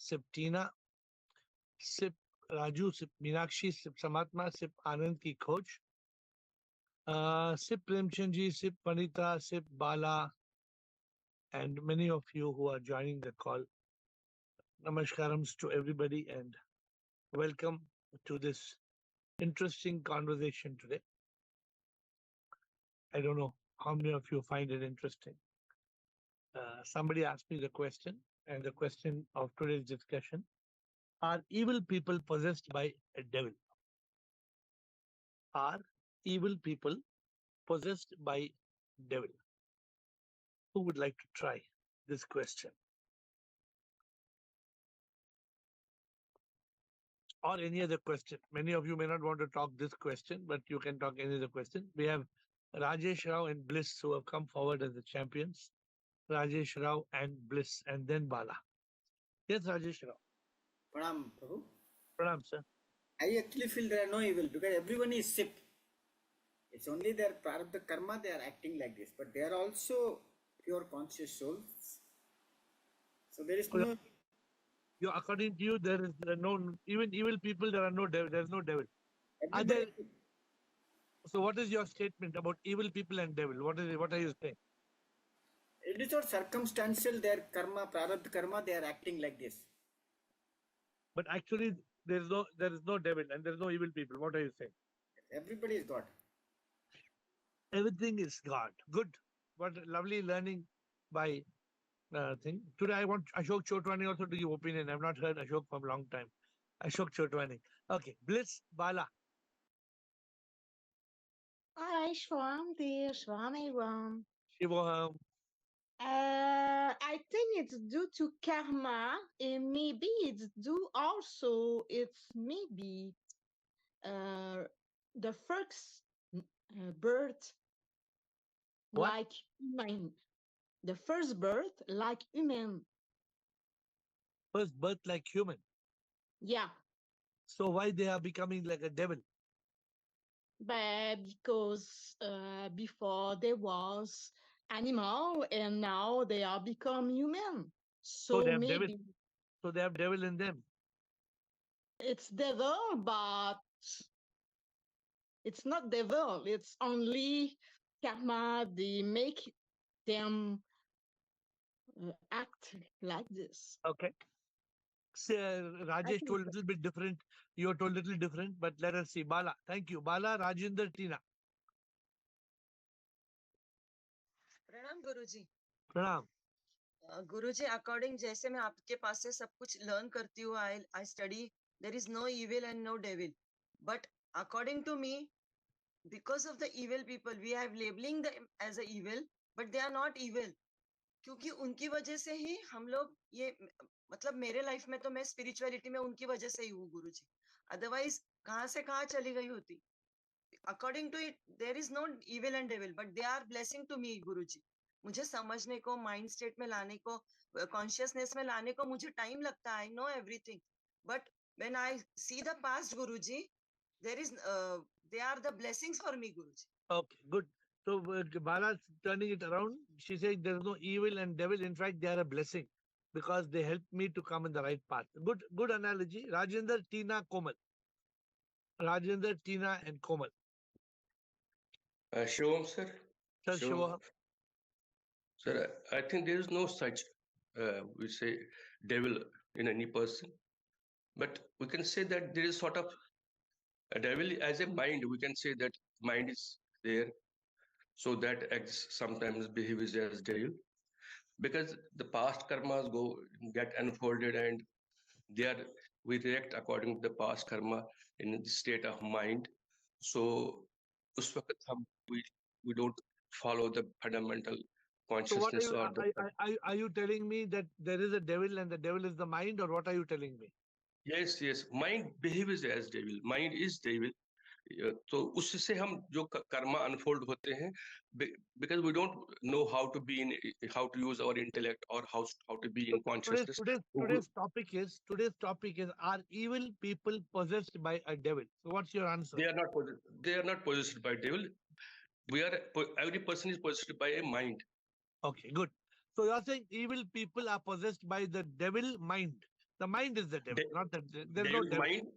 Sip Tina, Sip Raju, Sip Meenakshi, Sip Samatma, Sip Anand ki Khoj, Sip Premchandji, Sip Panita, Sip Bala, and many of you who are joining the call. Namaskaram to everybody and welcome to this interesting conversation today. I don't know how many of you find it interesting. Somebody asked me the question, and the question of today's discussion: are evil people possessed by a devil? Are evil people possessed by devil? Who would like to try this question? Or any other question. Many of you may not want to talk this question, but you can talk any other question. We have Rajesh Rao and Bliss who have come forward as the champions. Rajesh Rao and Bliss, and then Bala. Yes, Rajesh Rao. Pranam, Prabhu. Pranam, sir. I actually feel there are no evil because everyone is sip. It's only their prarabdha karma they are acting like this, but they are also pure conscious souls. So there is no. According to you, there is no even evil people. There are no devil. There is no devil. Are there, so, what is your statement about evil people and devil? What is it? What are you saying? It is not circumstantial. Their karma, prarabdha karma, they are acting like this. But actually, there is no devil and there is no evil people. What are you saying? Everybody is God. Everything is God. Good. What lovely learning by thing. Today I want Ashok Chotwani also to give opinion. I've not heard Ashok for a long time. Ashok Chotwani. Okay. Bliss, Bala. Hi, Shwam dear, Shwam everyone. Shivoham. I think it's due to karma, and maybe it's due also, it's maybe the first birth What? like human. The first birth like human. First birth like human. Yeah. So why they are becoming like a devil? But because before there was animal and now they are become human. So they have maybe devil. So they have devil in them. it's devil, but it's not devil. It's only karma. They make them act like this. Okay. So, Rajesh told a little bit different. You told a little different, but let us see. Bala. Thank you. Bala, Rajinder, Tina. प्रणाम गुरुजी. Pranam. गुरुजी, according जैसे मैं आपके पास से सब कुछ learn करती हूँ, I study, there is no evil and no devil, but according to me, because of the evil people we have labelling them as a evil, but they are not evil, क्योंकि उनकी वजह से ही हम लोग ये, मतलब मेरे लाइफ में तो मैं स्पिरिचुअलिटी में उनकी वजह से ही हूँ गुरुजी, अदरवाइज कहाँ से कहाँ चली गई होती. According to it there is no evil and devil, but they are blessing to me Guruji. मुझे समझने को, माइंड स्टेट में लाने को, कॉन्शियसनेस में लाने को मुझे टाइम लगता है. I know everything, but when I see the past Guruji, there is they are the blessings for me Guruji. Okay, good. So Bala's turning it around. She says there is no evil and devil. In fact, they are a blessing because they help me to come in the right path. Good analogy. Rajendra, Tina, Komal. Rajendra, Tina, and Komal. Shivam, sir. Sir, Shivam. Sir, I think there is no such, we say, devil in any person. But we can say that there is sort of a devil as a mind. We can say that mind is there. So that acts sometimes behaves as devil. Because the past karmas get unfolded and we react according to the past karma in the state of mind. So us waqt we don't follow the fundamental consciousness. So are you telling me that there is a devil and the devil is the mind, or what are you telling me? Yes. Mind behaves as devil. Mind is devil. तो उससे हम जो Karma unfold होते हैं, because we don't know how to use our intellect or how to be in consciousness. Today's topic is are evil people possessed by a devil? So what's your answer? They are not possessed by devil. Every person is possessed by a mind. Okay, good. So you're saying evil people are possessed by the devil mind. The mind is the devil, De- not the there's no devil devil. mind.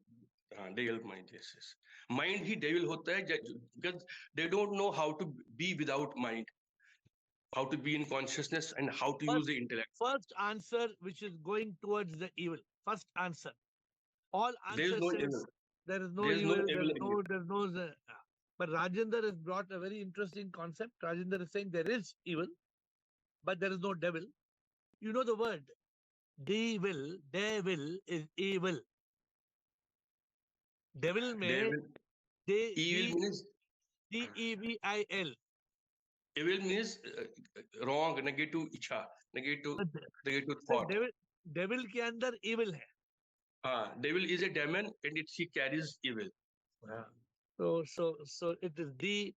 Devil mind, yes, yes. Mind he devil होता है because they don't know how to be without mind, how to be in consciousness, and how to use the intellect. First answer which is going towards the evil. First answer. All There is answer no says evil. there is no There is no evil, evil in it. there's no. But Rajendra has brought a very interesting concept. Rajendra is saying there is evil, but there is no devil. You know the word devil. Devil is evil. Devil may Devil, evil means devil. evil means wrong, negative icha, negative The thought. devil के अंदर evil है. Devil is a demon and he carries evil. So it is the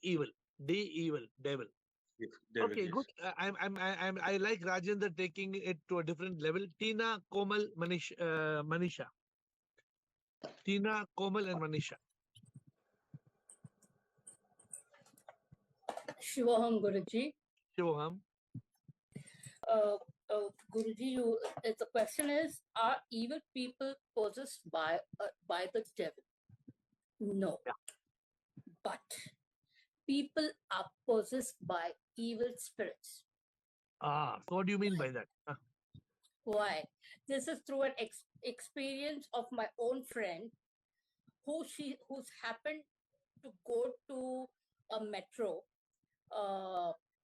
evil, devil. Yes, devil, Okay, yes. good. I like Rajendra taking it to a different level. Tina, Komal, Manisha. Tina, Komal, and Manisha. Shivoham Guruji. Shivoham. Guruji, the question is: are evil people possessed by the devil? No, Yeah. but people are possessed by evil spirits. So what do you mean by that? Why? This is through an experience of my own friend, who's happened to go to a metro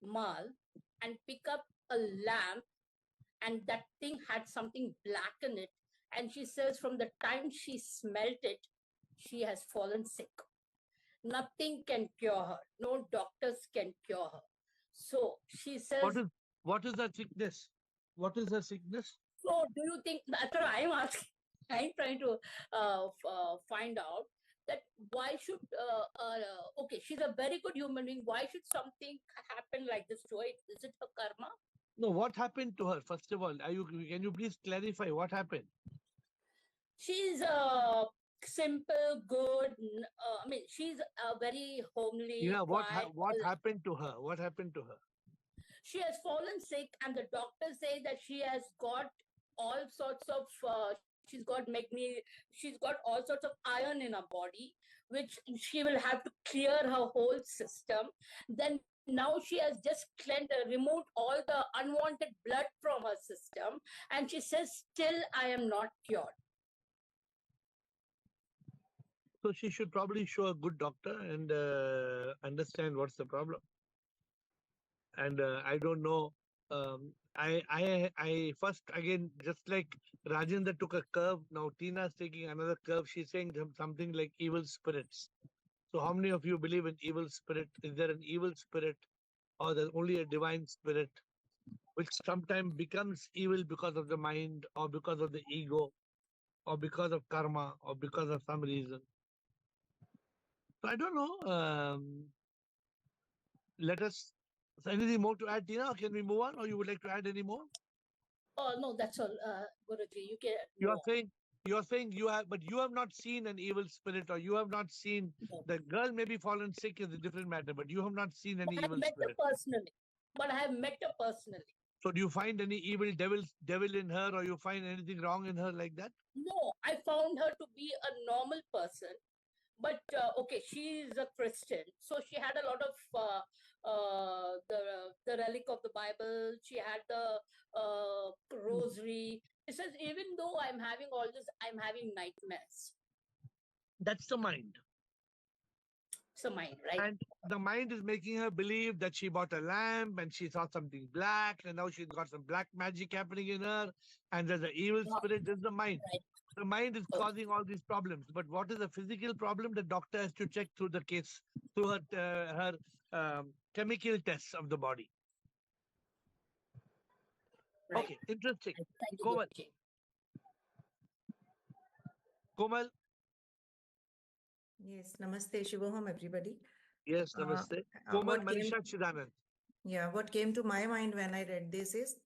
mall and pick up a lamp, and that thing had something black in it, and she says from the time she smelt it, she has fallen sick. Nothing can cure her. No doctors can cure her. So she says, what is the sickness? What is the sickness? so do you think, that's what I'm asking. I'm trying to find out that why should, okay, she's a very good human being. Why should something happen like this to her? Is it her karma? No, what happened to her? First of all, can you please clarify what happened? She's simple, good. I mean, she's very homely. Yeah, what quiet. happened to her? What happened to her? She has fallen sick, and the doctors say that she has got all sorts of she's got all sorts of iron in her body, which she will have to clear her whole system. Then now she has just removed all the unwanted blood from her system, and she says, still I am not cured. So she should probably show a good doctor and understand what's the problem. And I don't know. I first, again, just like Rajendra took a curve, now Tina's taking another curve. She's saying something like evil spirits. So how many of you believe in evil spirit? Is there an evil spirit, or there's only a divine spirit, which sometimes becomes evil because of the mind, or because of the ego, or because of karma, or because of some reason? So I don't know. Let us. So anything more to add, Tina? Or can we move on, or you would like to add any more? Oh no, that's all, Guruji. You can. You're saying you have, but you have not seen an evil spirit, or you have not seen the girl maybe fallen sick is a different matter, but you have not seen any evil spirit. But I have met her personally. So do you find any evil devil in her, or you find anything wrong in her like that? No, I found her to be a normal person. But okay, she's a Christian, so she had a lot of the relic of the Bible. She had the rosary. It says, even though I'm having all this, I'm having nightmares. That's the mind. It's the mind, right? And the mind is making her believe that she bought a lamp and she saw something black, and now she's got some black magic happening in her, and there's an evil spirit. There's the mind. Right. The mind is causing all these problems. But what is the physical problem? The doctor has to check through the case, through her chemical tests of the body. Right. Okay, interesting. Thank you, Komal. Guruji. Komal. Yes, namaste, Shivoham, everybody. Yes, namaste. Komal, Manisha, Chidanand. Yeah, what came to my mind when I read this is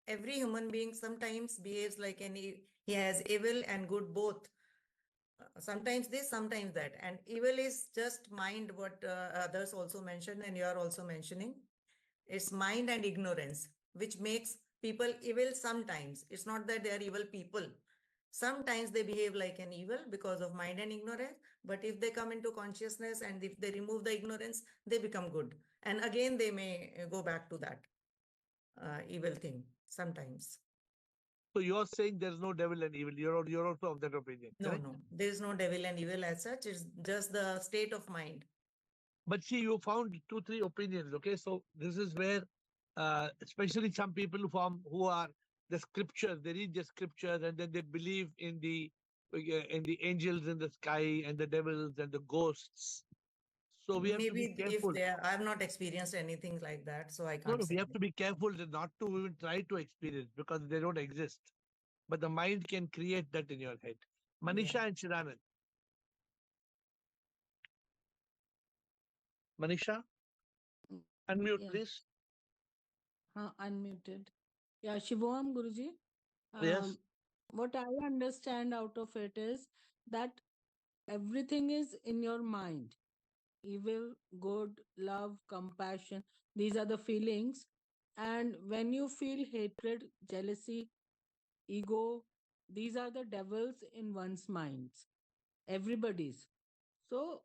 every human being sometimes behaves like he has evil and good both. Sometimes this, sometimes that. And evil is just mind, what others also mentioned, and you are also mentioning. It's mind and ignorance, which makes people evil sometimes. It's not that they are evil people. Sometimes they behave like an evil because of mind and ignorance. But if they come into consciousness and if they remove the ignorance, they become good. And again, they may go back to that evil thing sometimes. So you're saying there's no devil and evil. You're also of that opinion, No, correct? no, there is no devil and evil as such. It's just the state of mind. But see, you found two, three opinions. Okay, so this is where, especially some people who are the scriptures. They read the scriptures and then they believe in the angels in the sky and the devils and the ghosts. So we have to be Maybe if careful. they are, I have not experienced anything like that, so I No, can't no, we say. have to be careful not to even try to experience because they don't exist. But the mind can create that in your head. Yeah. Manisha and Shiranand. Manisha, unmute, Yeah, please. unmuted. Yeah, Shivam Guruji. Yes. What I understand out of it is that everything is in your mind. Evil, good, love, compassion. These are the feelings. And when you feel hatred, jealousy, ego, these are the devils in one's minds. Everybody's. So,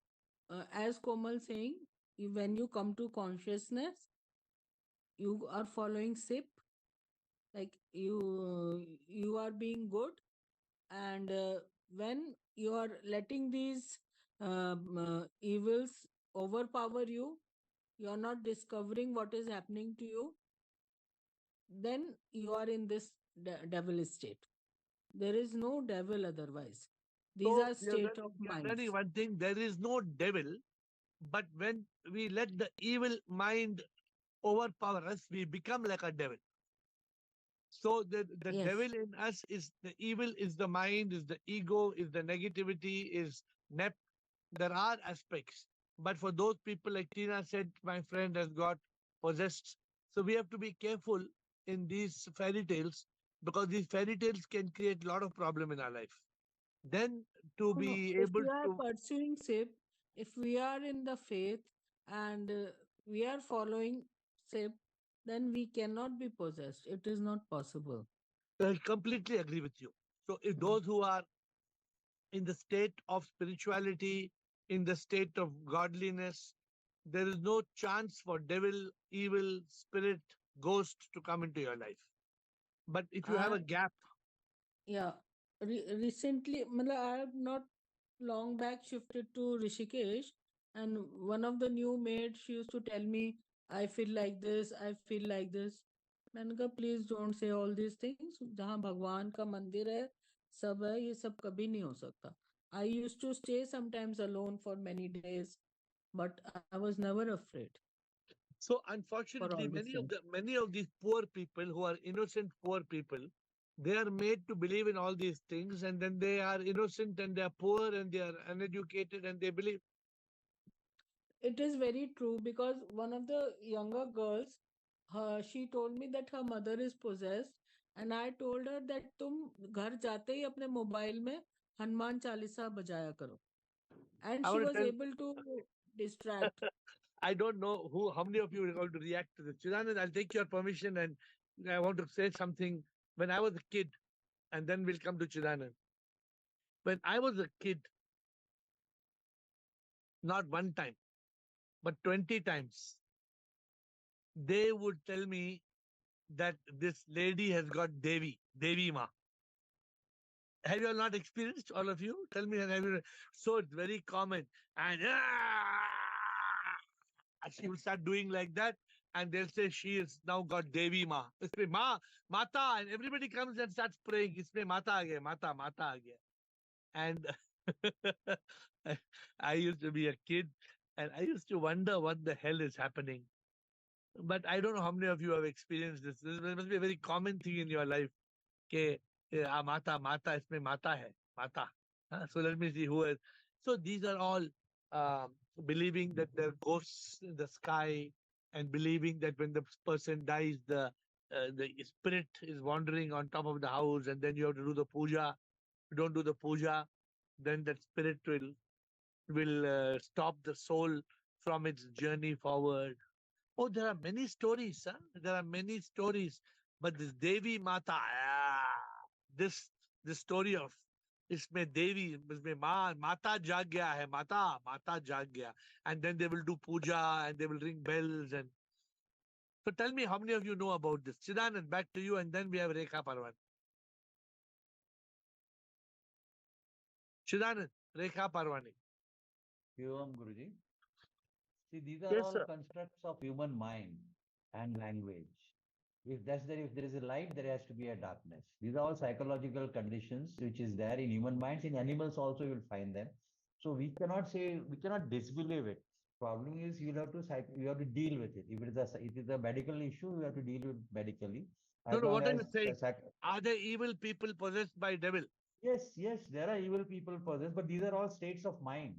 as Komal saying, when you come to consciousness, you are following SIP, like you are being good, and when you are letting these evils overpower you, you are not discovering what is happening to you, then you are in this devil state. There is no devil otherwise. These So are state of you're minds. learning one thing. There is no devil, but when we let the evil mind overpower us, we become like a devil. So the Yes. devil in us is the evil, is the mind, is the ego, is the negativity, is nep. There are aspects. But for those people, like Tina said, my friend has got possessed. So we have to be careful in these fairy tales because these fairy tales can create a lot of problem in our life. Then to No, no. be If able we are to pursuing SIP, if we are in the faith and we are following SIP, then we cannot be possessed. It is not possible. I completely agree with you. So if Mm. those who are in the state of spirituality, in the state of godliness, there is no chance for devil, evil, spirit, ghost to come into your life. But if you have a And gap, yeah, recently, I have not long back shifted to Rishikesh, and one of the new maids, she used to tell me, I feel like this, I feel like this. मैंने कहा please don't say all these things. जहाँ भगवान का मंदिर है, सब है, ये सब कभी नहीं हो सकता. I used to stay sometimes alone for many days, but I was never afraid so for all unfortunately, these things. many of these poor people who are innocent poor people, they are made to believe in all these things, and then they are innocent and they are poor and they are uneducated and they believe. It is very true because one of the younger girls, she told me that her mother is possessed, and I told her that तुम घर जाते ही अपने mobile में हनुमान चालीसा बजाया करो, and I she want to was tell. able to distract. I don't know how many of you are going to react to this. Chidanand, I'll take your permission and I want to say something. When I was a kid, and then we'll come to Chidanand. When I was a kid, not one time, but 20 times, they would tell me that this lady has got Devi Ma. Have you all not experienced, all of you? Tell me, have you? So it's very common. And she will start doing like that. And they'll say she is now got Devi Ma. Isme Ma, Mata. And everybody comes and starts praying. Isme Mata aa gaya, Mata, Mata aa gaya. And I used to be a kid and I used to wonder what the hell is happening. But I don't know how many of you have experienced this. This must be a very common thing in your life. Ke, Mata, Mata, isme Mata hai, Mata. So let me see who is. So these are all um, believing that there are ghosts in the sky and believing that when the person dies, the spirit is wandering on top of the house and then you have to do the puja. If you don't do the puja, then that spirit will stop the soul from its journey forward. Oh, there are many stories, huh? There are many stories. But this Devi Mata, this story of इसमें Devi, इसमें Mata जाग गया है, Mata जाग गया, and then they will do puja and they will ring bells and. So tell me, how many of you know about this? Chidanand, back to you, and then we have Rekha Parwan. Chidanand, Rekha Parwani. Shivam Guruji. See, these are Yes, all sir. constructs of human mind and language. If there is a light, there has to be a darkness. These are all psychological conditions which is there in human minds. In animals also you will find them. So we cannot disbelieve it. Problem is you have to deal with it. If it is a medical issue, you have to deal with medically. No, As no, long what are you as saying? Are there evil people possessed by devil? yes, there are evil people possessed, but these are all states of mind.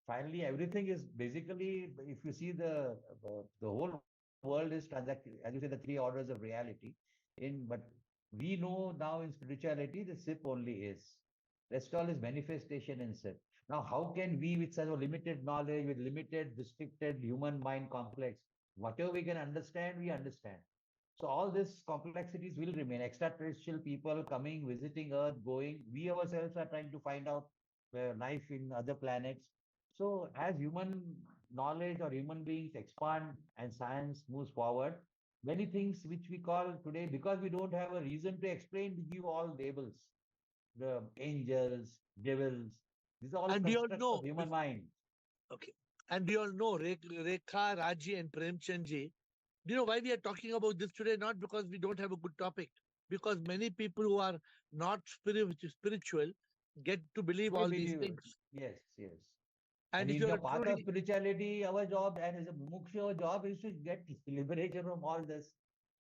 Finally, everything is basically, if you see the whole world is transacted, as you say, the three orders of reality. But we know now in spirituality, the SIP only is. Rest all is manifestation in SIP. Now, how can we, with such a limited knowledge, with limited, restricted human mind complex, whatever we can understand, we understand. So all these complexities will remain. Extraterrestrial people coming, visiting Earth, going. We ourselves are trying to find out life in other planets. So as human knowledge or human beings expand and science moves forward, many things which we call today, because we don't have a reason to explain, we give all labels. The angels, devils, these are all And we all constructs know. of human mind. Okay. And we all know Rekha, Raji, and Premchandji. Do you know why we are talking about this today? Not because we don't have a good topic, because many people who are not spiritual get to believe They all these believe it. things. Yes, yes. And And if in you're the a path of truly, spirituality, our job and as a muksha, our job is to get liberation from all this.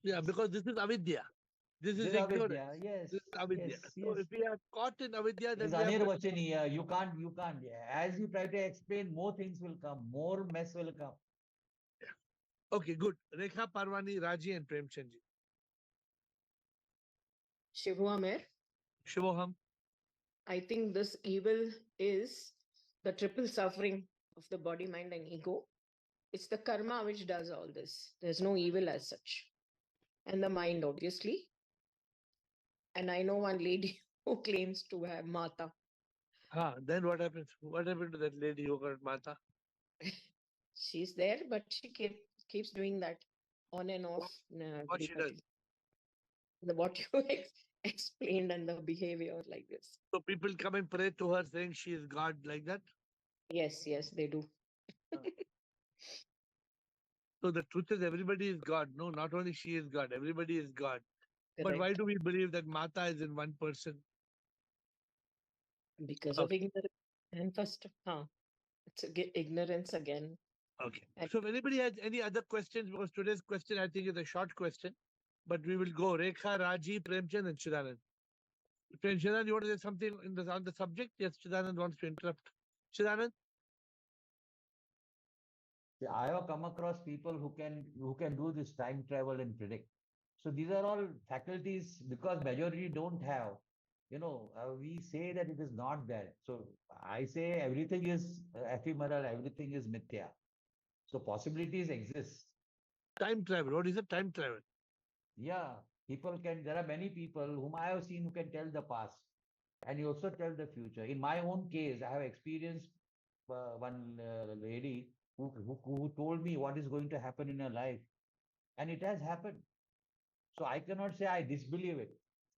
yeah, because this is avidya. This is This ignorance. avidya. Yes, This is avidya. yes, So yes. if we are caught in avidya, It is then we have. anirvachaniya. You can't. As you try to explain, more things will come, more mess will come. Okay, good. Rekha Parwani, Raji, and Premchandji. Shivu Amer, Shivoham. I think this evil is the triple suffering of the body, mind, and ego. It's the karma which does all this. There's no evil as such. And the mind, obviously. And I know one lady who claims to have Mata. Then what happens? What happened to that lady who got Mata? She's there, but she keeps doing that on and off. What she does? What you explained and the behavior like this. So people come and pray to her saying she is God like that? Yes, they do. So the truth is everybody is God. No, not only she is God, everybody is God. But why Correct. do we believe that Mata is in one person? Because of ignorance. And first, it's ignorance again. Okay. So if anybody has any other questions, because today's question I think is a short question, but we will go Rekha, Raji, Premchand, and Chidanand. Chidanand, you want to say something on the subject? Yes, Chidanand wants to interrupt. Chidanand? I have come across people who can do this time travel and predict. So these are all faculties because majority don't have. We say that it is not there. So I say everything is ephemeral, everything is mithya. So possibilities exist. Time travel. What is it? Time travel. Yeah, there are many people whom I have seen who can tell the past and you also tell the future. In my own case, I have experienced one lady who told me what is going to happen in her life, and it has happened. So I cannot say I disbelieve it,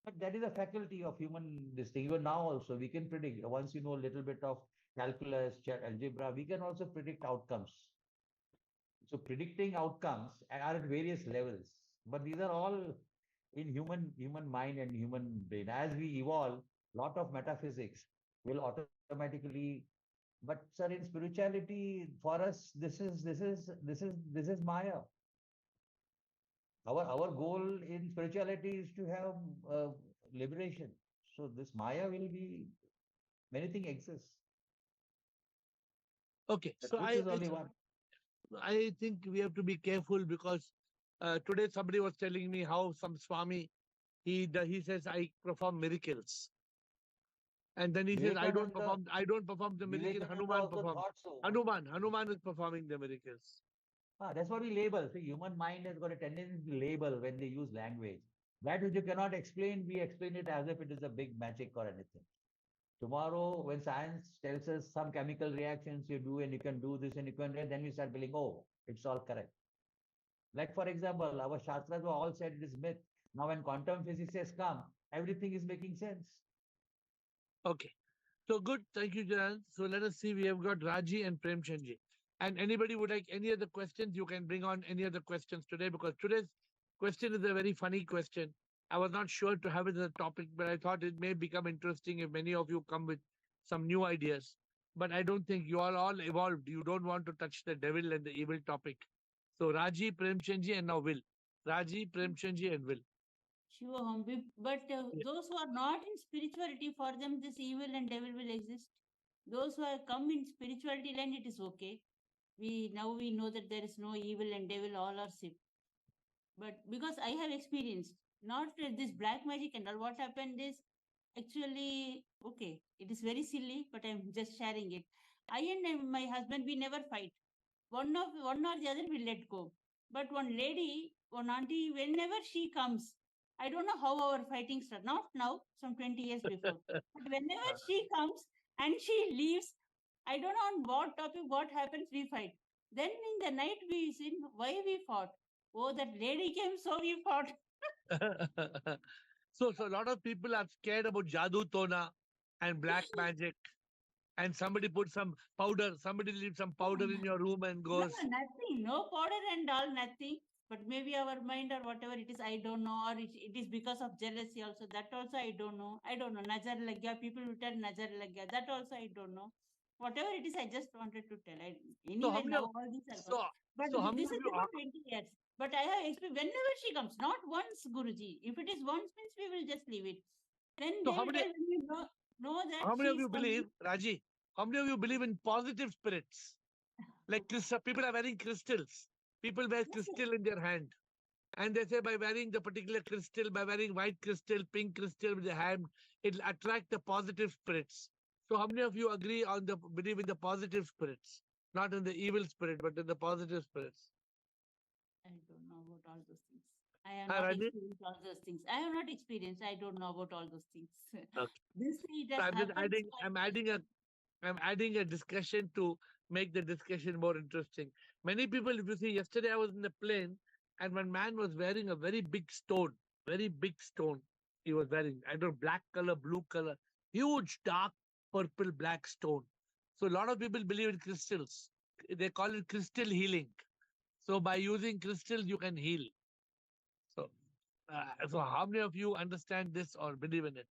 but that is a faculty of human this thing. Even now also we can predict. Once you know a little bit of calculus, algebra, we can also predict outcomes. So predicting outcomes are at various levels, but these are all in human mind and human brain. As we evolve, lot of metaphysics will automatically. But sir, in spirituality, for us, this is Maya. Our goal in spirituality is to have liberation. So this Maya will be many things exist. Okay, The so truth is only one. I think we have to be careful because today somebody was telling me how some Swami he says I perform miracles, and then he says I don't perform the miracle. Vivekananda Hanuman also performs. thought so. Hanuman is performing the miracles. That's what we label. So human mind has got a tendency to label when they use language. That which you cannot explain, we explain it as if it is a big magic or anything. Tomorrow, when science tells us some chemical reactions you do and you can do this and you can, then we start believing, oh, it's all correct. Like, for example, our Shastras were all said it is myth. Now, when quantum physics has come, everything is making sense. Okay. So good. Thank you, Janan. So let us see. We have got Raji and Premchandji. And anybody would like any other questions, you can bring on any other questions today, because today's question is a very funny question. I was not sure to have it as a topic, but I thought it may become interesting if many of you come with some new ideas. But I don't think you all evolved. You don't want to touch the devil and the evil topic. So Raji, Premchandji, and now Will. Raji, Premchandji, and Will. Sure, but those who are not in spirituality, for them this evil and devil will exist. Those who have come in spirituality line, it is okay. We know that there is no evil and devil, all are sick. But because I have experienced not this black magic and all, what happened is actually okay. It is very silly, but I'm just sharing it. I and my husband, we never fight. One or the other will let go. But one lady, one auntie, whenever she comes, I don't know how our fighting starts. Not now, some 20 years before. But whenever she comes and she leaves, I don't know on what topic, what happens, we fight. Then in the night we see why we fought. Oh, that lady came, so we fought. So a lot of people are scared about Jadoo Tona and black magic. And somebody put some powder, somebody leaves some powder in your room and No, goes, nothing, no powder and all, nothing. But maybe our mind or whatever it is, I don't know. Or it is because of jealousy also. That also I don't know. I don't know. Nazar lagya, people will tell nazar lagya. That also I don't know. Whatever it is, I just wanted to tell. so how Anyway, many now of, all these are so, gone. But so how many this of is you about 20 years. But I have experienced whenever she comes, not once, Guruji. If it is once, means we will just leave it. Then so they how will many, tell when you know that how many she of is you coming. believe, Raji, how many of you believe in positive spirits? Like people are wearing crystals. People wear crystal in their hand. And they say by wearing the particular crystal, by wearing white crystal, pink crystal with the hand, it'll attract the positive spirits. So how many of you agree on the believe in the positive spirits? Not in the evil spirit, but in the positive spirits. I don't know about all those things. I have Hi, not Raji. experienced all those things. I have not experienced. I don't know about all those things. Okay. This it So has happened. So I'm adding a discussion to make the discussion more interesting. Many people, if you see, yesterday I was in the plane and one man was wearing a very big stone, very big stone. He was wearing, I don't know, black color, blue color, huge, dark, purple, black stone. So a lot of people believe in crystals. They call it crystal healing. So by using crystals, you can heal. So, so how many of you understand this or believe in it?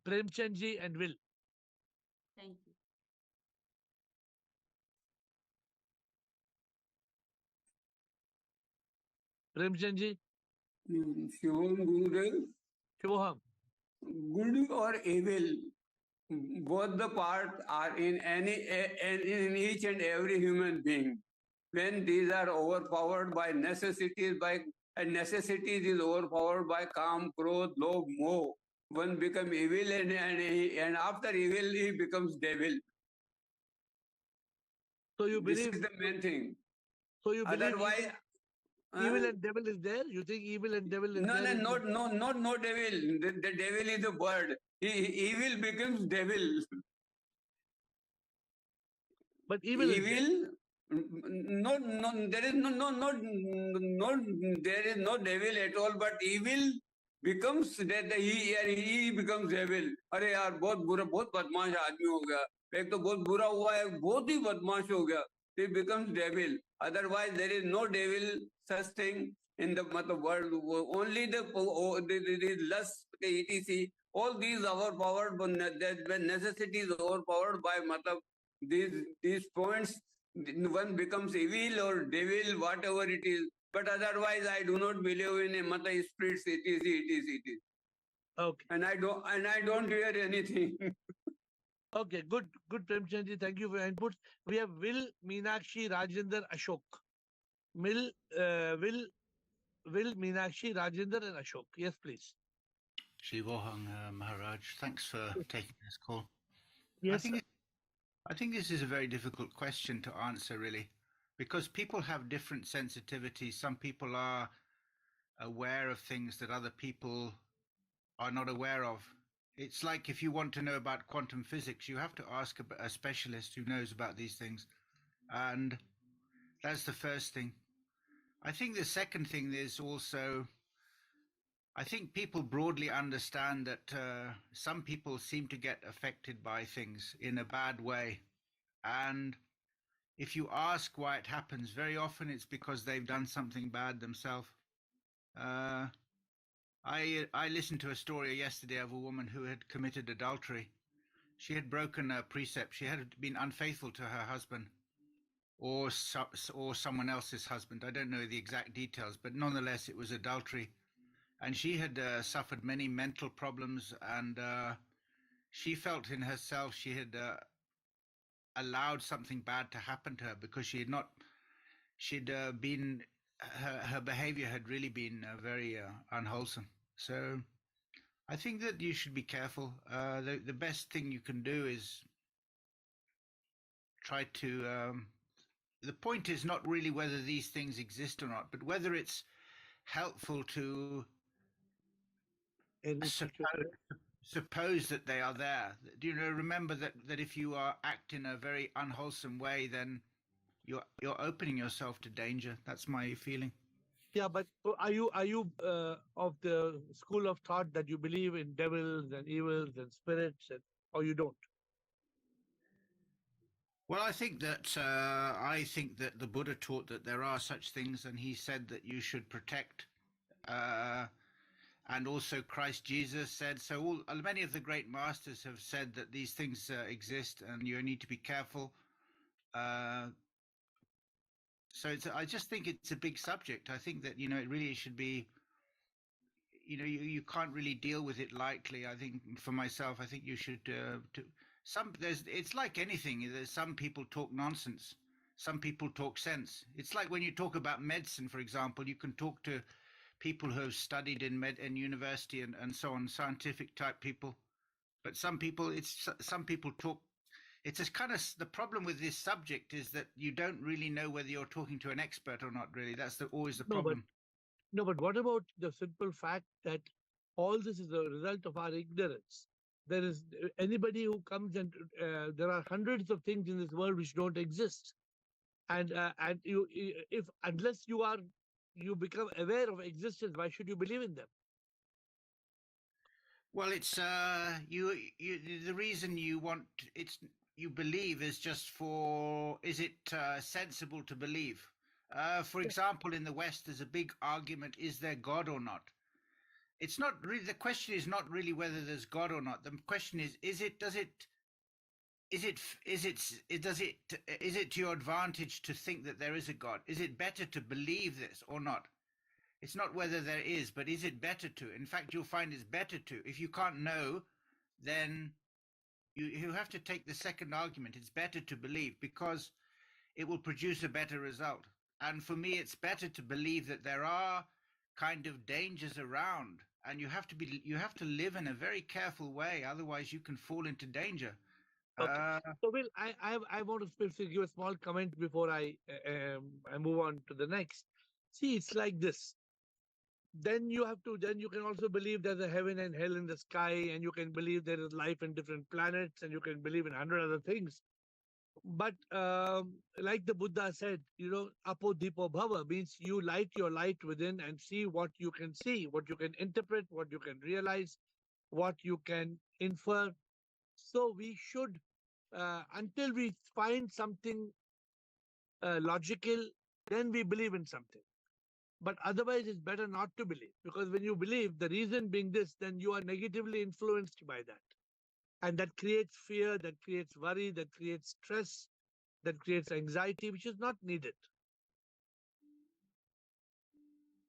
Premchandji and Will. Thank you. Premchandji, Shivam Gurudev, Shivoham. good or evil, both the parts are in in each and every human being. When these are overpowered by necessities, and necessities is overpowered by Kam, Krodh, Lobh, Moh, one become evil and after evil he becomes devil. So you This believe is the main thing. So you believe Otherwise, evil and devil is there? You think evil and devil is no, there? no devil. The devil is a bird. Evil becomes devil. But evil is there. Evil, there is there is no devil at all. But evil becomes that he becomes devil. अरे यार बहुत बदमाश आदमी हो गया. एक तो बहुत बुरा हुआ है, बहुत ही बदमाश हो गया. He becomes devil. Otherwise, there is no devil such thing in the world. Only the lust, etc. All these overpowered, when necessity is overpowered by these points, one becomes evil or devil, whatever it is. But otherwise, I do not believe in a spirits. It is. Okay. And I don't hear anything. Okay, good, Premchandji. Thank you for your inputs. We have Will, Meenakshi, Rajendra, Ashok. Will, Meenakshi, Rajendra, and Ashok. Yes, please. Shivohang Maharaj, thanks for taking this call. Yes, I think this is a very difficult question to answer, really, because people have different sensitivities. Some people are aware of things that other people are not aware of. It's like if you want to know about quantum physics, you have to ask a specialist who knows about these things. And that's the first thing. I think the second thing is also, I think people broadly understand that some people seem to get affected by things in a bad way. And if you ask why it happens, very often it's because they've done something bad themselves. I listened to a story yesterday of a woman who had committed adultery. She had broken a precept. She had been unfaithful to her husband, or someone else's husband. I don't know the exact details, but nonetheless, it was adultery. And she had suffered many mental problems, and she felt in herself she had allowed something bad to happen to her because she'd been, her behavior had really been very unwholesome. So I think that you should be careful. The best thing you can do is try to. The point is not really whether these things exist or not, but whether it's helpful to suppose that they are there. Do you know? Remember that if you act in a very unwholesome way, then you're opening yourself to danger. That's my feeling. Yeah, but are you of the school of thought that you believe in devils and evils and spirits, or you don't? Well, I think that the Buddha taught that there are such things, and he said that you should protect. And also Christ Jesus said so. Many of the great masters have said that these things exist, and you need to be careful. So I just think it's a big subject. I think that it really should be. You can't really deal with it lightly. I think for myself, I think you should. It's like anything. There's some people talk nonsense. Some people talk sense. It's like when you talk about medicine, for example, you can talk to people who have studied in university and so on, scientific type people. But some people talk. It's just kind of the problem with this subject is that you don't really know whether you're talking to an expert or not. Really, that's always the problem. No, but what about the simple fact that all this is a result of our ignorance? There is anybody who comes and there are hundreds of things in this world which don't exist, and if unless you become aware of existence, why should you believe in them? Well, it's the reason you believe is just for, is it sensible to believe? For example, in the West, there's a big argument: is there God or not? It's not really, the question is not really whether there's God or not. The question is it to your advantage to think that there is a God? Is it better to believe this or not? It's not whether there is, but is it better to? In fact, you'll find it's better to. If you can't know, then you have to take the second argument. It's better to believe because it will produce a better result. And for me, it's better to believe that there are kind of dangers around, and you have to live in a very careful way. Otherwise, you can fall into danger. Okay. So, Will, I want to give a small comment before I move on to the next. See, it's like this. Then you can also believe there's a heaven and hell in the sky, and you can believe there is life in different planets, and you can believe in 100 other things. But like the Buddha said, apo dipo bhava means you light your light within and see what you can see, what you can interpret, what you can realize, what you can infer. So we should, until we find something logical, then we believe in something. But otherwise, it's better not to believe, because when you believe, the reason being this, then you are negatively influenced by that. And that creates fear, that creates worry, that creates stress, that creates anxiety, which is not needed.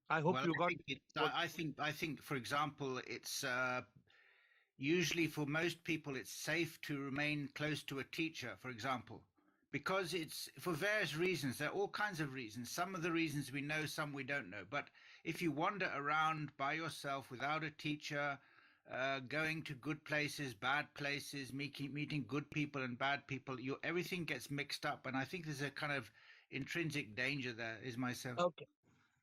I hope you got it. I think, for example, it's usually for most people, it's safe to remain close to a teacher, for example, because it's for various reasons. There are all kinds of reasons. Some of the reasons we know, some we don't know. But if you wander around by yourself without a teacher, going to good places, bad places, meeting good people and bad people, everything gets mixed up. And I think there's a kind of intrinsic danger there, is myself. Okay.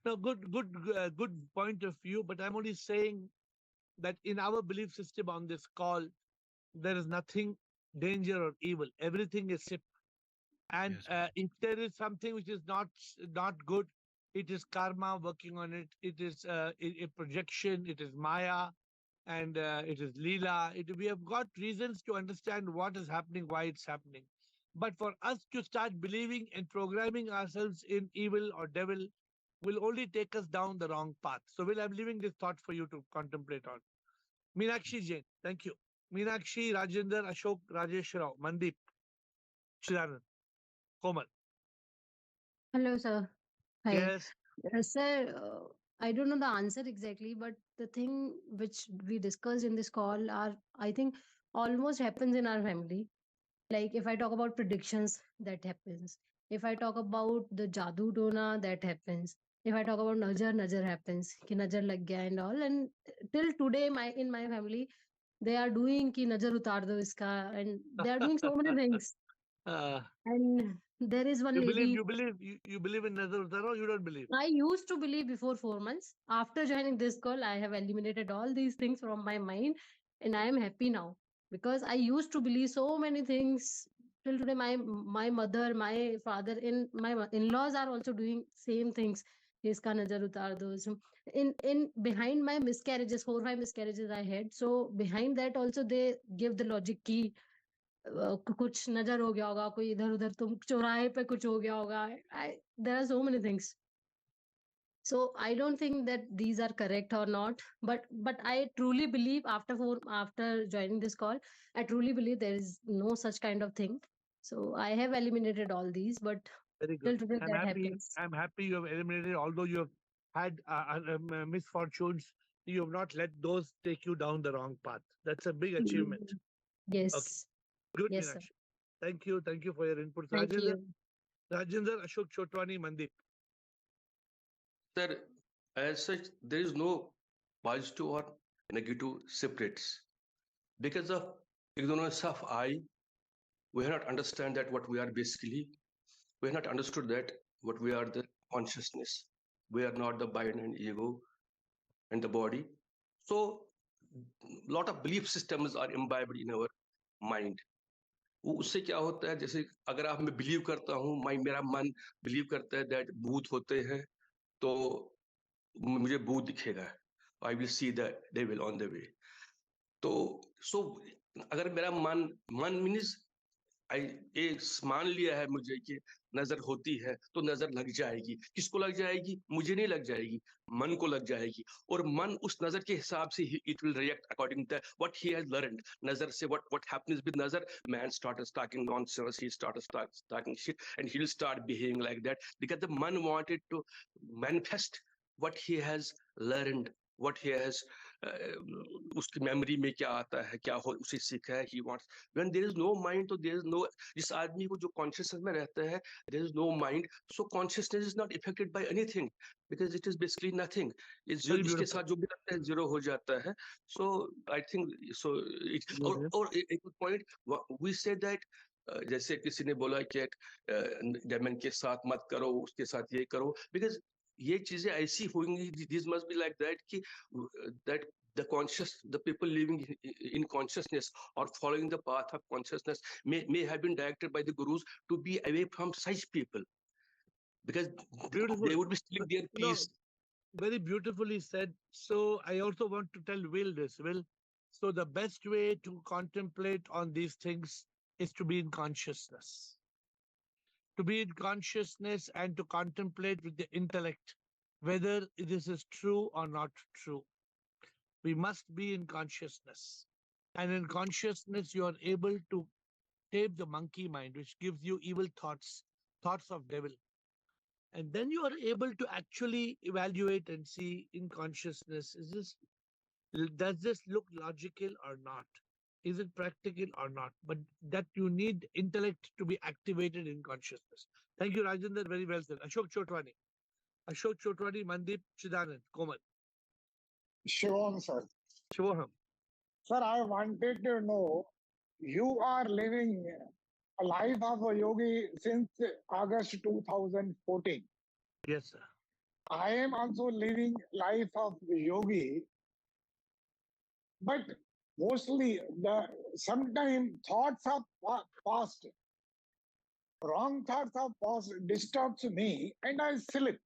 No, good point of view. But I'm only saying that in our belief system on this call, there is nothing danger or evil. Everything is SIP. And Yes, Guru. if there is something which is not good, it is karma working on it. It is a projection. It is Maya, and it is Leela. We have got reasons to understand what is happening, why it's happening. But for us to start believing and programming ourselves in evil or devil will only take us down the wrong path. So, I'm leaving this thought for you to contemplate on. Meenakshi Jain, thank you. Meenakshi, Rajendra, Ashok, Rajesh Rao, Mandeep, Chidanand, Komal. Hello, sir. Hi. Yes. Sir, I don't know the answer exactly, but the thing which we discussed in this call are, I think, almost happens in our family. Like if I talk about predictions, that happens. If I talk about the jadoo tona, that happens. If I talk about najar happens, ki najar lag gaya and all. And till today, in my family, they are doing ki najar utar do iska, and they are doing so many things. Uh, And there is one you lady. believe in Nazar Utaro? You don't believe? I used to believe before 4 months. After joining this call, I have eliminated all these things from my mind, and I am happy now because I used to believe so many things. Till today, my mother, my father, in my in-laws are also doing same things. Iska nazar utar do. So in behind my miscarriages, 4 5 miscarriages I had. So behind that also they give the logic ki कुछ नजर हो गया होगा, कोई इधर उधर तुम चौराहे पे कुछ हो गया होगा. There are so many things. So I don't think that these are correct or not, but I truly believe after joining this call, I truly believe there is no such kind of thing. So I have eliminated all these, but Very good. till today I'm that happy. happens. I'm happy you have eliminated, although you have had misfortunes. You have not let those take you down the wrong path. That's a big achievement. Mm. Okay. Yes. Good, Yes, sir. Meenakshi. Thank you. Thank you for your inputs. Thank you. Rajendra, Ashok Chotwani, Mandeep. Sir, as such, there is no positive or negative separates. Because of ignorance of I, we have not understand that what we are basically. We have not understood that what we are the consciousness. We are not the mind and ego and the body. So, lot of belief systems are imbibed in our mind. वो उससे क्या होता है, जैसे अगर आप मैं believe करता हूँ, मेरा मन बिलीव करता है दैट भूत होते हैं, तो मुझे भूत दिखेगा, I will see the devil on the way. तो सो अगर मेरा मन मीन्स ये मान लिया है मुझे कि नजर होती है तो नजर लग जाएगी. किसको लग जाएगी? मुझे नहीं लग जाएगी, मन को लग जाएगी. और मन उस नजर के हिसाब से it will react according to what he has learned. नजर से व्हाट हैपेंस विद नजर, man starts talking nonsense, he starts talking shit, and he will start behaving like that because the man wanted to manifest what he has learned, what he has उसकी memory में क्या आता है, क्या हो उसे सीखा है. he wants, when there is no mind, तो there is no, जिस आदमी को जो consciousness में रहता है, there is no mind, so consciousness is not affected by anything because it is basically nothing. इसके साथ जो भी लगता है zero हो जाता है. So I think so it, और एक point we said that जैसे किसी ने बोला कि डेमन के साथ मत करो, उसके साथ ये करो, because ये चीजें ऐसी होंगी, this must be like that कि that the people living in consciousness or following the path of consciousness may have been directed by the gurus to be away from such people because they would be stealing their peace. No, very beautifully said. So I also want to tell Will this. Will, so the best way to contemplate on these things is to be in consciousness. To be in consciousness and to contemplate with the intellect whether this is true or not true. We must be in consciousness. And in consciousness, you are able to tape the monkey mind, which gives you evil thoughts, thoughts of devil. And then you are able to actually evaluate and see in consciousness, does this look logical or not? Is it practical or not? But that you need intellect to be activated in consciousness. Thank you, Rajendra. Very well said. Ashok Chotwani. Ashok Chotwani, Mandeep, Chidanand, Komal. Shivam, sir. Shivoham. Sir, I wanted to know, you are living a life of a yogi since August 2014. Yes, sir. I am also living life of yogi, but mostly the sometimes thoughts of past, wrong thoughts of past disturbs me, and I slip.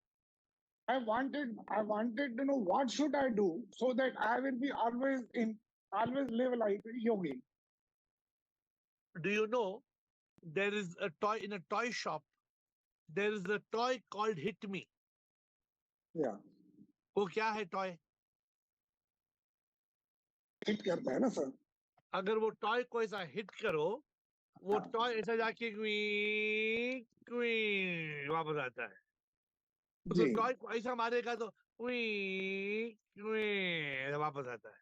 I wanted to know what should I do so that I will be always live like yogi. Do you know there is a toy in a toy shop? There is a toy called Hit Me. Yeah, वो क्या है toy? Hit करता है ना sir. अगर वो toy को ऐसा हिट करो, वो टॉय ऐसा जाके वापस आता है. उसको जी. टॉय को ऐसा मारेगा तो वापस आता है.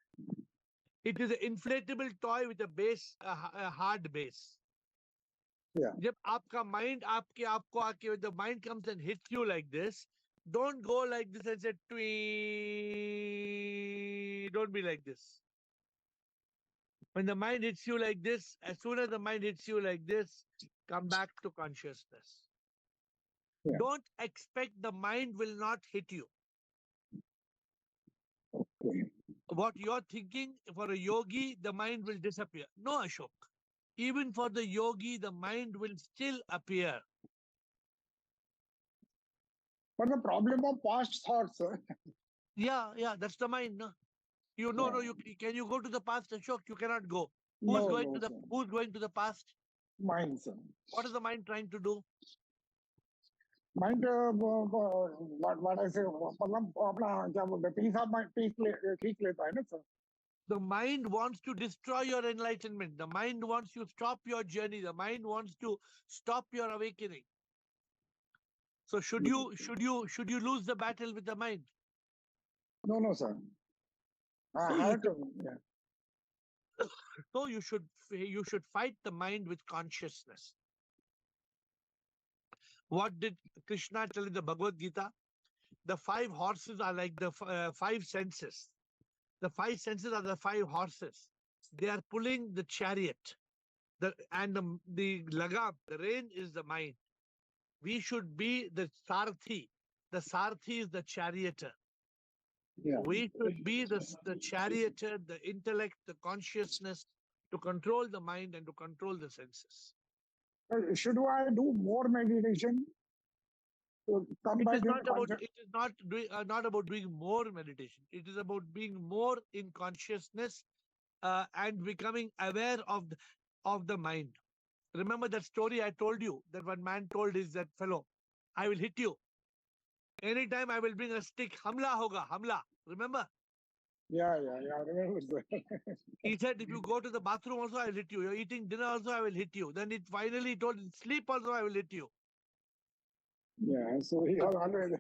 It is an inflatable toy with a base, a hard base. Yeah. जब आपका mind आपको आके when the mind comes and hits you like this, don't go like this and say twee. Don't be like this. When the mind hits you like this, as soon as the mind hits you like this, come back to consciousness. Yeah. Don't expect the mind will not hit you. Okay. What you're thinking for a yogi, the mind will disappear. No, Ashok. Even for the yogi, the mind will still appear. But the problem of past thoughts, sir. Yeah, that's the mind. No? No, can you go to the past, Ashok? You cannot go. Who's No, going no, to the sir. Who's going to the past? Mind, sir. What is the mind trying to do? Mind, what I say, मतलब अपना क्या बोलते हैं, peace of mind, खींच लेता है ना sir. The mind wants to destroy your enlightenment. The mind wants to stop your journey. The mind wants to stop your awakening. So should you lose the battle with the mind? No, sir. I So have to. Yeah. So you should fight the mind with consciousness. What did Krishna tell in the Bhagavad Gita? The 5 horses are like the 5 senses. The 5 senses are the 5 horses. They are pulling the chariot. The lagam, the rein is the mind. We should be the sarthi. The sarthi is the charioteer. Yeah. We should be the charioteer, the intellect, the consciousness to control the mind and to control the senses. Should I do more meditation to come It back is in not about conscious? it is not about doing more meditation. It is about being more in consciousness and becoming aware of the mind. Remember that story I told you that one man told that fellow, I will hit you. Anytime I will bring a stick, hamla hoga, hamla. Remember? Yeah, I remember, sir. He said, if you go to the bathroom also, I will hit you. You're eating dinner also, I will hit you. Then it finally told, sleep also, I will hit you. Yeah, so he was always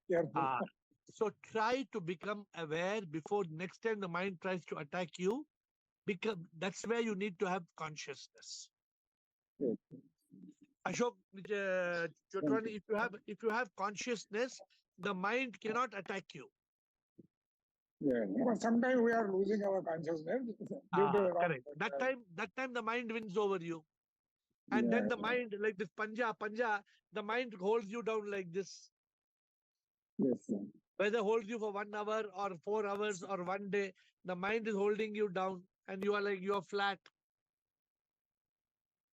careful. So try to become aware before next time the mind tries to attack you. Because that's where you need to have consciousness. Yes. Ashok, Chotwani, if you have consciousness, the mind cannot attack you. Yeah, but sometimes we are losing our consciousness due to wrong. Correct. That time the mind wins over you. And then the mind, like this panja, the mind holds you down like this. Yes, sir. Whether holds you for 1 hour or 4 hours or 1 day, the mind is holding you down and you are flat.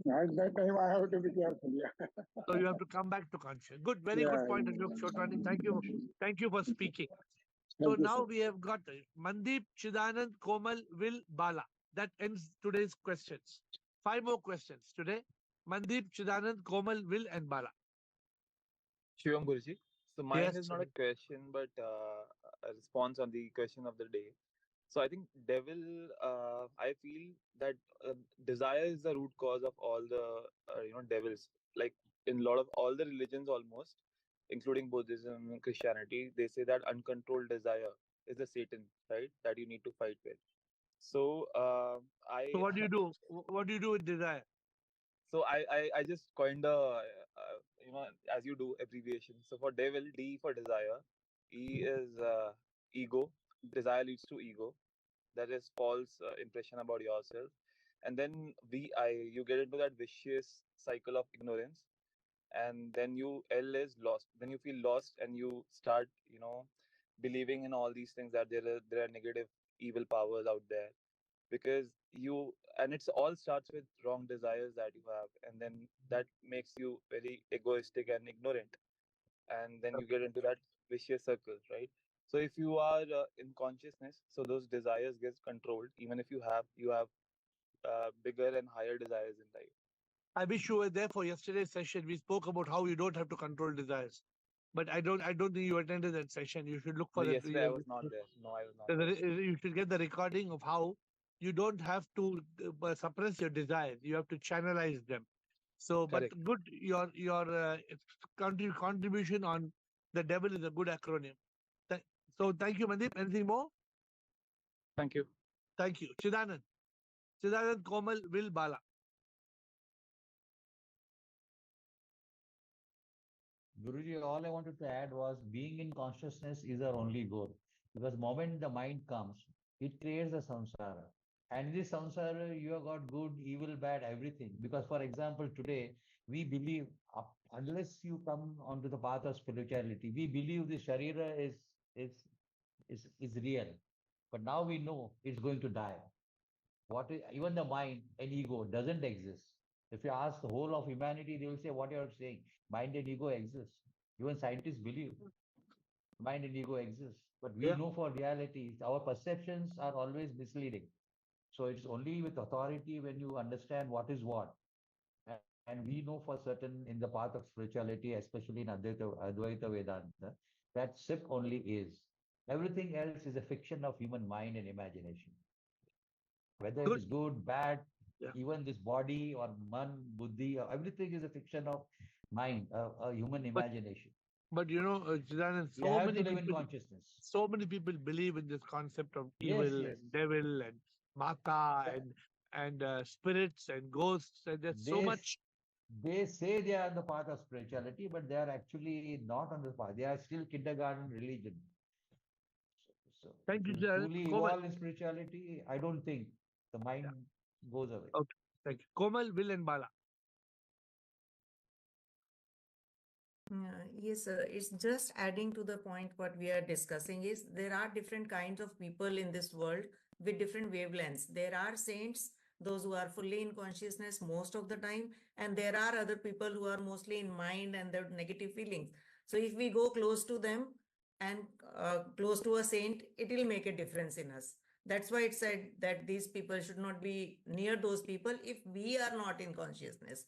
At that time, I have to be careful. Yeah. So you have to come back to conscious. Good, very good point, Ashok Chotwani. Thank you for speaking. So now we have got Mandeep, Chidanand, Komal, Will, Bala. That ends today's questions. 5 more questions today. Mandeep, Chidanand, Komal, Will, and Bala. Shivam Guruji. So mine Yes, is not a question, but a response on the question of the day. So I think devil, I feel that desire is the root cause of all the devils. Like in a lot of all the religions almost, including Buddhism and Christianity, they say that uncontrolled desire is the Satan, right? That you need to fight with. So So what do you do? What do you do with desire? So I just coined a as you do abbreviation. So for devil, D for desire, E is ego. Desire leads to ego. That is false impression about yourself, and then you get into that vicious cycle of ignorance, and then L is lost. Then you feel lost, and you start, believing in all these things, that there are negative, evil powers out there, because and it's all starts with wrong desires that you have, and then that makes you very egoistic and ignorant, and then you get into that vicious circle, right? So if you are in consciousness, so those desires gets controlled, even if you have bigger and higher desires in life. I wish you were there for yesterday's session. We spoke about how you don't have to control desires, but I don't think you attended that session. You should look No, for that. yesterday I was not there. No, I was not there. You should get the recording of how you don't have to suppress your desires. You have to channelize them. So, but Correct. good, contribution on the devil is a good acronym. So, thank you, Mandeep. Anything more? Thank you. Thank you, Chidanand. Chidanand, Komal, Will, Bala. Guruji, all I wanted to add was being in consciousness is our only goal. Because moment the mind comes, it creates a samsara. And in this samsara, you have got good, evil, bad, everything. Because for example, today we believe unless you come onto the path of spirituality, we believe the sharira is real. But now we know it's going to die. Even the mind and ego doesn't exist. If you ask the whole of humanity, they will say what you're saying. Mind and ego exist. Even scientists believe mind and ego exist. But we know for reality, our perceptions are always misleading. So it's only with authority when you understand what is what. And we know for certain in the path of spirituality, especially in Advaita Vedanta, that SIP only is. Everything else is a fiction of human mind and imagination. Whether it is good, bad, even this body or man, buddhi, everything is a fiction of mind, a human imagination. But Chidanand, We have to live in consciousness. so many people believe in this concept of Yes, evil yes. and devil and mata and spirits and ghosts, and there's so much. They say they are on the path of spirituality, but they are actually not on the path. They are still kindergarten religion. So Thank you, to truly Komal. evolve in spirituality, I don't think the mind goes away. Okay, thank you. Komal, Will, and Bala. Yes, sir. It's just adding to the point what we are discussing is there are different kinds of people in this world with different wavelengths. There are saints, those who are fully in consciousness most of the time, and there are other people who are mostly in mind and their negative feelings. So if we go close to them and close to a saint, it will make a difference in us. That's why it said that these people should not be near those people if we are not in consciousness.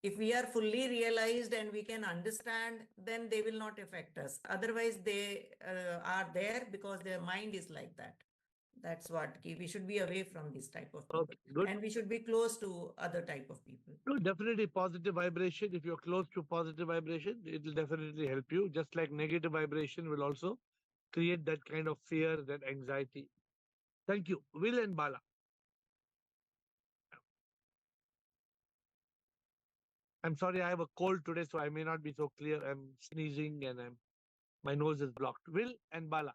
If we are fully realized and we can understand, then they will not affect us. Otherwise, they are there because their mind is like that. That's what we should be away from this type of people. Okay, good. And we should be close to other type of people. No, definitely positive vibration. If you're close to positive vibration, it will definitely help you. Just like negative vibration will also create that kind of fear, that anxiety. Thank you. Will and Bala. I'm sorry, I have a cold today, so I may not be so clear. I'm sneezing and my nose is blocked. Will and Bala.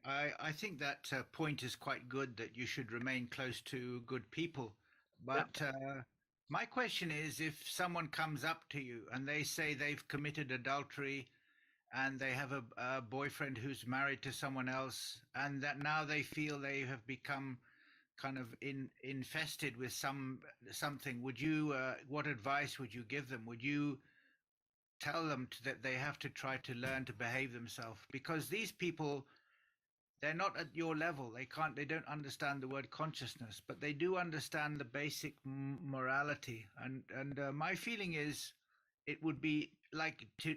I think that point is quite good, that you should remain close to good people. But my question is, if someone comes up to you and they say they've committed adultery and they have a boyfriend who's married to someone else, and that now they feel they have become kind of infested with something, would you what advice would you give them? Would you tell them that they have to try to learn to behave themselves? Because these people, they're not at your level. They don't understand the word consciousness, but they do understand the basic morality. And my feeling is, it would be like to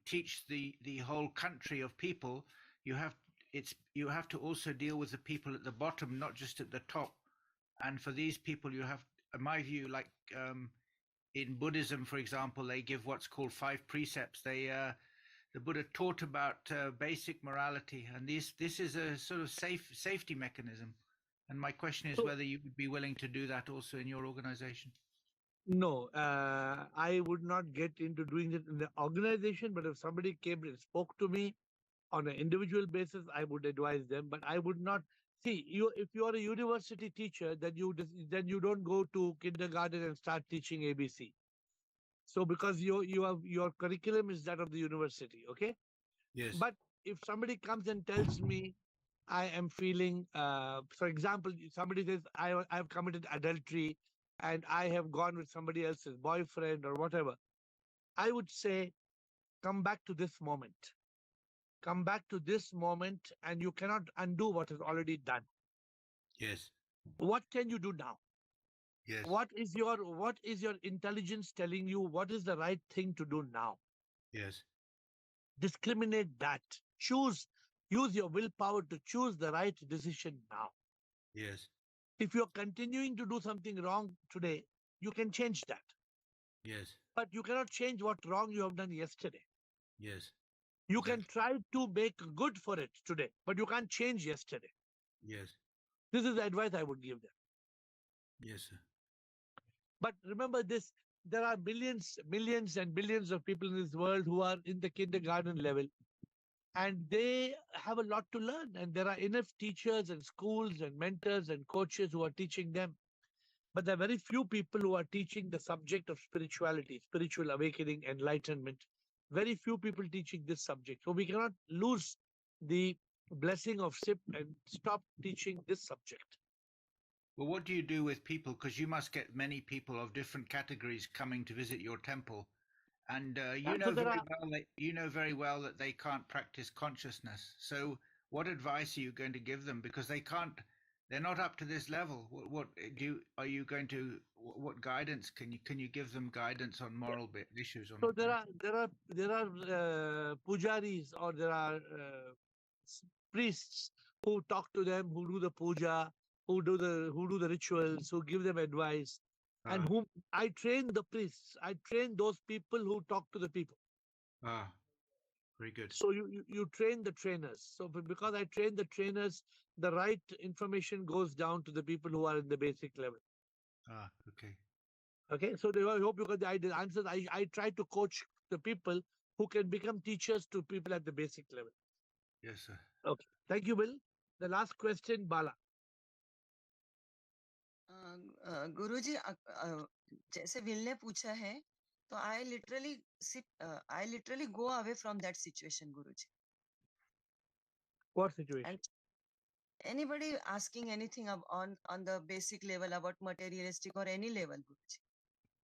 teach the whole country of people. You have to also deal with the people at the bottom, not just at the top. And for these people, you have, in my view, like in Buddhism, for example, they give what's called 5 precepts. The Buddha taught about basic morality, and this is a sort of safety mechanism. And my question is whether you would be willing to do that also in your organization. No, I would not get into doing it in the organization, but if somebody came and spoke to me on an individual basis, I would advise them, but I would not See, if you are a university teacher, then you don't go to kindergarten and start teaching ABC. So because your curriculum is that of the university, okay? Yes. But if somebody comes and tells me I am feeling, for example, somebody says I have committed adultery and I have gone with somebody else's boyfriend or whatever, I would say, come back to this moment. Come back to this moment, and you cannot undo what is already done. Yes. What can you do now? Yes. What is your intelligence telling you? What is the right thing to do now? Yes. Discriminate that. Choose. Use your willpower to choose the right decision now. Yes. If you're continuing to do something wrong today, you can change that. Yes. But you cannot change what wrong you have done yesterday. Yes. You can try to make good for it today, but you can't change yesterday. Yes. This is the advice I would give them. Yes, sir. But remember this, there are millions and billions of people in this world who are in the kindergarten level, and they have a lot to learn. And there are enough teachers and schools and mentors and coaches who are teaching them. But there are very few people who are teaching the subject of spirituality, spiritual awakening, enlightenment. Very few people teaching this subject. So we cannot lose the blessing of SIP and stop teaching this subject. Well, what do you do with people? Because you must get many people of different categories coming to visit your temple, and you know very well that they can't practice consciousness. So, what advice are you going to give them? Because they can't, they're not up to this level. What are you going to? What guidance can you give them? Guidance on moral issues? So there are pujaris, or there are priests who talk to them, who do the puja, who do the rituals, who give them advice, and whom I train the priests. I train those people who talk to the people. Very good. So you train the trainers. So because I train the trainers, the right information goes down to the people who are in the basic level. Okay. Okay, so I hope you got the answers. I try to coach the people who can become teachers to people at the basic level. Yes, sir. Okay, thank you, Bill. The last question, Bala. गुरुजी जैसे will ने पूछा है तो I literally go away from that situation, Guruji. What situation? And anybody asking anything on the basic level about materialistic or any level,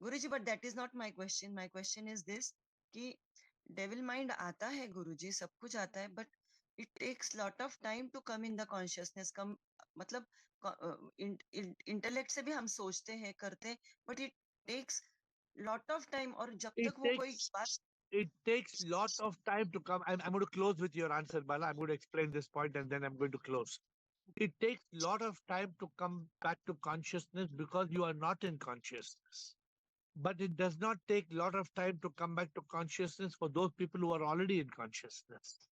Guruji, but that is not my question. My question is this, कि devil mind आता है गुरुजी, सब कुछ आता है, but it takes lot of time to come in the consciousness. मतलब intellect से भी हम सोचते हैं, करते हैं, but it takes lot of time. और जब तक वो कोई बात It takes lot of time to come. I'm going to close with your answer, Bala. I'm going to explain this point and then I'm going to close. It takes lot of time to come back to consciousness because you are not in consciousness. But it does not take lot of time to come back to consciousness for those people who are already in consciousness.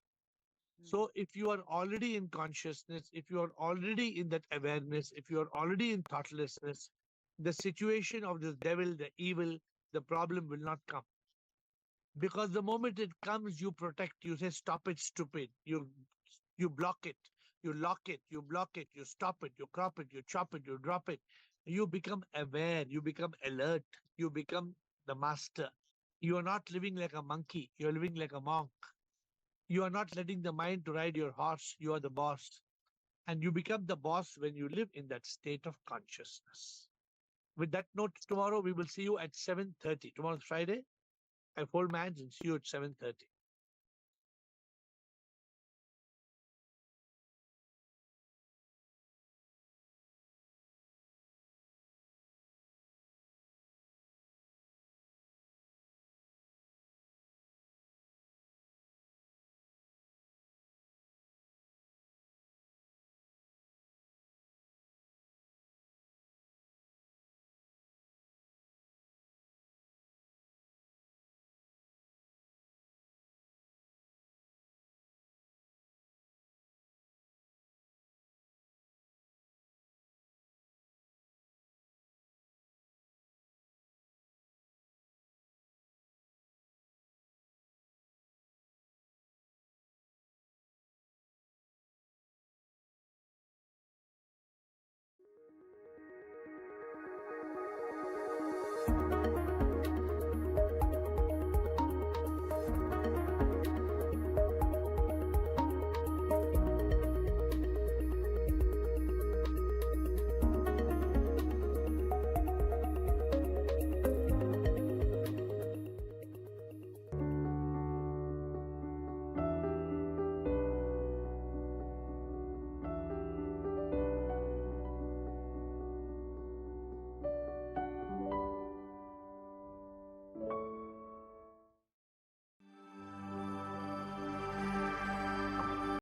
So if you are already in consciousness, if you are already in that awareness, if you are already in thoughtlessness, the situation of this devil, the evil, the problem will not come. Because the moment it comes, you protect, you say, stop it, stupid. You block it, you lock it, you block it, you stop it, you crop it, you chop it, you drop it. You become aware, you become alert, you become the master. You are not living like a monkey, you're living like a monk. You are not letting the mind to ride your horse, you are the boss. And you become the boss when you live in that state of consciousness. With that note, tomorrow we will see you at 7:30. Tomorrow's Friday. I fold my hands and see you at 7:30.